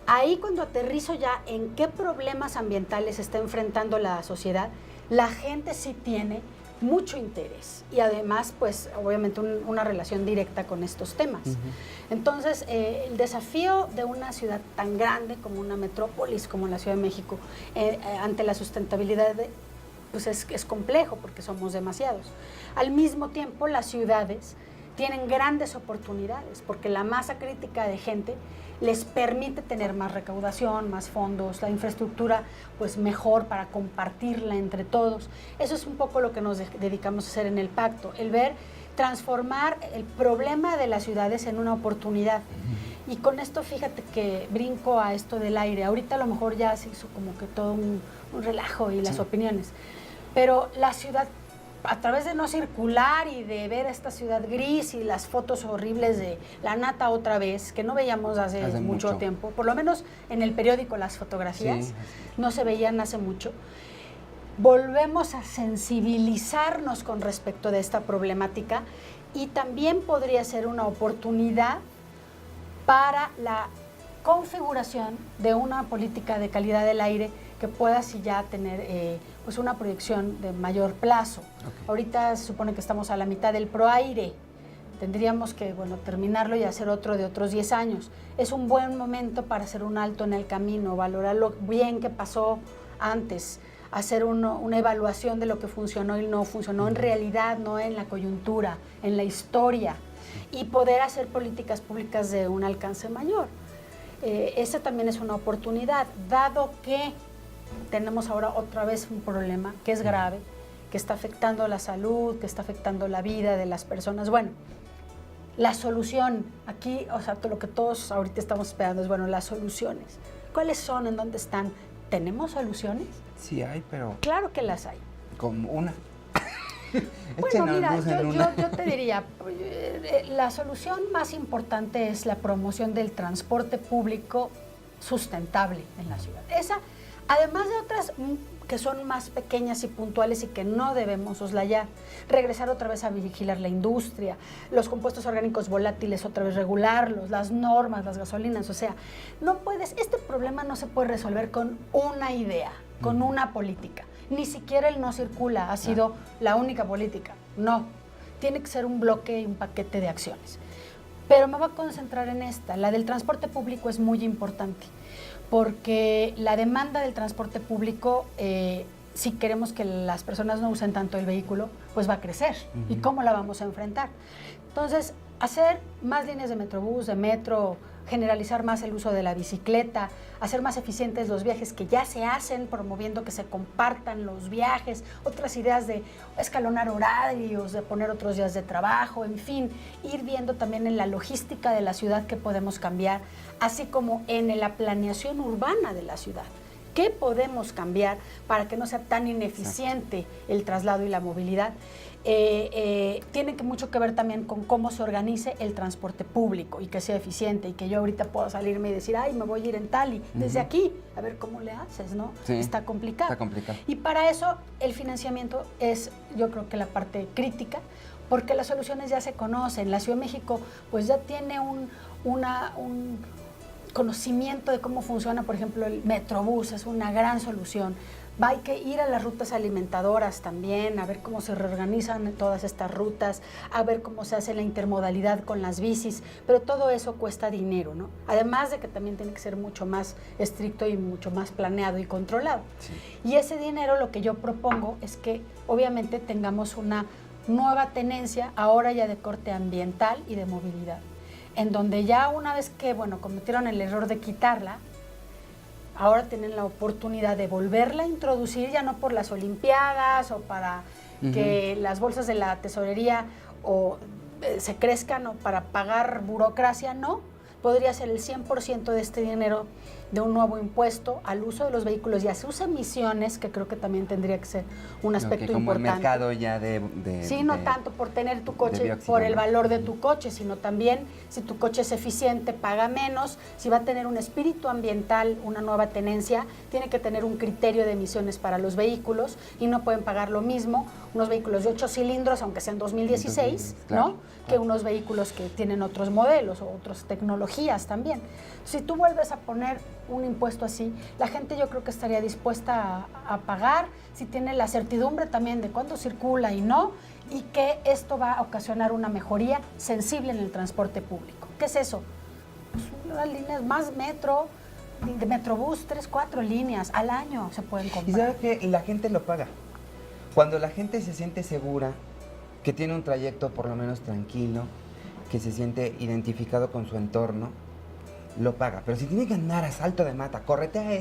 ahí cuando aterrizo ya en qué problemas ambientales está enfrentando la sociedad, la gente sí tiene mucho interés y además, pues, obviamente una relación directa con estos temas. Entonces, el desafío de una ciudad tan grande como una metrópolis como la Ciudad de México ante la sustentabilidad pues es complejo porque somos demasiados. Al mismo tiempo, las ciudades tienen grandes oportunidades, porque la masa crítica de gente les permite tener más recaudación, más fondos, la infraestructura pues mejor para compartirla entre todos. Eso es un poco lo que nos dedicamos a hacer en el pacto, el ver, transformar el problema de las ciudades en una oportunidad. Y con esto fíjate que brinco a esto del aire. Ahorita a lo mejor ya se hizo como que todo un relajo y las opiniones, pero la ciudad, a través de no circular y de ver esta ciudad gris y las fotos horribles de la nata otra vez, que no veíamos hace mucho tiempo, por lo menos en el periódico las fotografías no se veían hace mucho, volvemos a sensibilizarnos con respecto de esta problemática y también podría ser una oportunidad para la configuración de una política de calidad del aire que pueda así ya tener pues una proyección de mayor plazo. Ahorita se supone que estamos a la mitad del ProAire, tendríamos que terminarlo y hacer otro de otros 10 años. Es un buen momento para hacer un alto en el camino, valorar lo bien que pasó antes, hacer una evaluación de lo que funcionó y no funcionó en realidad, no en la coyuntura, en la historia, y poder hacer políticas públicas de un alcance mayor. Esa también es una oportunidad, dado que tenemos ahora otra vez un problema que es grave, que está afectando la salud, que está afectando la vida de las personas. Bueno, la solución, aquí, o sea, lo que todos ahorita estamos esperando es, las soluciones. ¿Cuáles son? ¿En dónde están? ¿Tenemos soluciones? Sí hay, pero... Claro que las hay. Como una. Bueno, mira, yo te diría, la solución más importante es la promoción del transporte público sustentable en la ciudad. Esa, además de otras que son más pequeñas y puntuales y que no debemos soslayar, regresar otra vez a vigilar la industria, los compuestos orgánicos volátiles otra vez regularlos, las normas, las gasolinas, o sea, este problema no se puede resolver con una idea, con una política. Ni siquiera el no circula ha sido la única política, no. Tiene que ser un bloque y un paquete de acciones. Pero me voy a concentrar en esta. La del transporte público es muy importante, porque la demanda del transporte público, si queremos que las personas no usen tanto el vehículo, pues va a crecer. ¿Y cómo la vamos a enfrentar? Entonces, hacer más líneas de metrobús, de metro, generalizar más el uso de la bicicleta, hacer más eficientes los viajes que ya se hacen, promoviendo que se compartan los viajes, otras ideas de escalonar horarios, de poner otros días de trabajo, en fin, ir viendo también en la logística de la ciudad qué podemos cambiar, así como en la planeación urbana de la ciudad. ¿Qué podemos cambiar para que no sea tan ineficiente el traslado y la movilidad? Tiene mucho que ver también con cómo se organice el transporte público y que sea eficiente y que yo ahorita pueda salirme y decir, ay, me voy a ir en tal y desde aquí, a ver cómo le haces, ¿no? Sí, está complicado. Y para eso el financiamiento es, yo creo que la parte crítica, porque las soluciones ya se conocen. La Ciudad de México pues ya tiene un conocimiento de cómo funciona, por ejemplo, el Metrobús es una gran solución. Hay que ir a las rutas alimentadoras también, a ver cómo se reorganizan todas estas rutas, a ver cómo se hace la intermodalidad con las bicis, pero todo eso cuesta dinero, ¿no? Además de que también tiene que ser mucho más estricto y mucho más planeado y controlado. Sí. Y ese dinero, lo que yo propongo es que obviamente tengamos una nueva tenencia, ahora ya de corte ambiental y de movilidad, en donde ya una vez que, cometieron el error de quitarla, ahora tienen la oportunidad de volverla a introducir, ya no por las Olimpiadas o para que las bolsas de la tesorería se crezcan o para pagar burocracia, no. Podría ser el 100% de este dinero de un nuevo impuesto al uso de los vehículos y a sus emisiones, que creo que también tendría que ser un aspecto como importante. El mercado ya sí, no tanto por tener tu coche, por el valor de tu coche, sino también si tu coche es eficiente, paga menos. Si va a tener un espíritu ambiental, una nueva tenencia, tiene que tener un criterio de emisiones para los vehículos y no pueden pagar lo mismo unos vehículos de 8 cilindros, aunque sean 2016, claro, ¿no? Que unos vehículos que tienen otros modelos o otras tecnologías también. Si tú vuelves a poner un impuesto así, la gente yo creo que estaría dispuesta a pagar, si tiene la certidumbre también de cuándo circula y no, y que esto va a ocasionar una mejoría sensible en el transporte público. ¿Qué es eso? Pues unas líneas más metro, de Metrobús, 3, 4 líneas al año se pueden comprar. Y sabes que la gente lo paga. Cuando la gente se siente segura, que tiene un trayecto por lo menos tranquilo, que se siente identificado con su entorno, lo paga. Pero si tiene que andar a salto de mata, corretea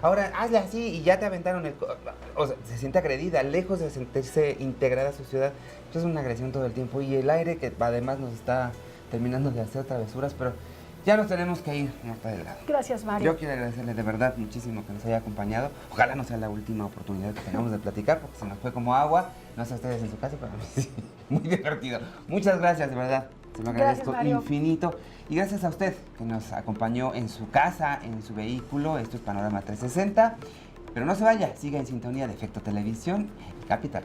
ahora hazle así y ya te aventaron o sea, se siente agredida, lejos de sentirse integrada a su ciudad. Eso es una agresión todo el tiempo. Y el aire que además nos está terminando de hacer travesuras, pero ya nos tenemos que ir, Marta Delgado. Gracias, Mario. Yo quiero agradecerle de verdad muchísimo que nos haya acompañado. Ojalá no sea la última oportunidad que tengamos de platicar, porque se nos fue como agua. No sé ustedes en su casa, pero a mí sí, muy divertido. Muchas gracias, de verdad. Se lo agradezco infinito. Y gracias a usted que nos acompañó en su casa, en su vehículo. Esto es Panorama 360. Pero no se vaya, siga en sintonía de Efecto Televisión, Capital.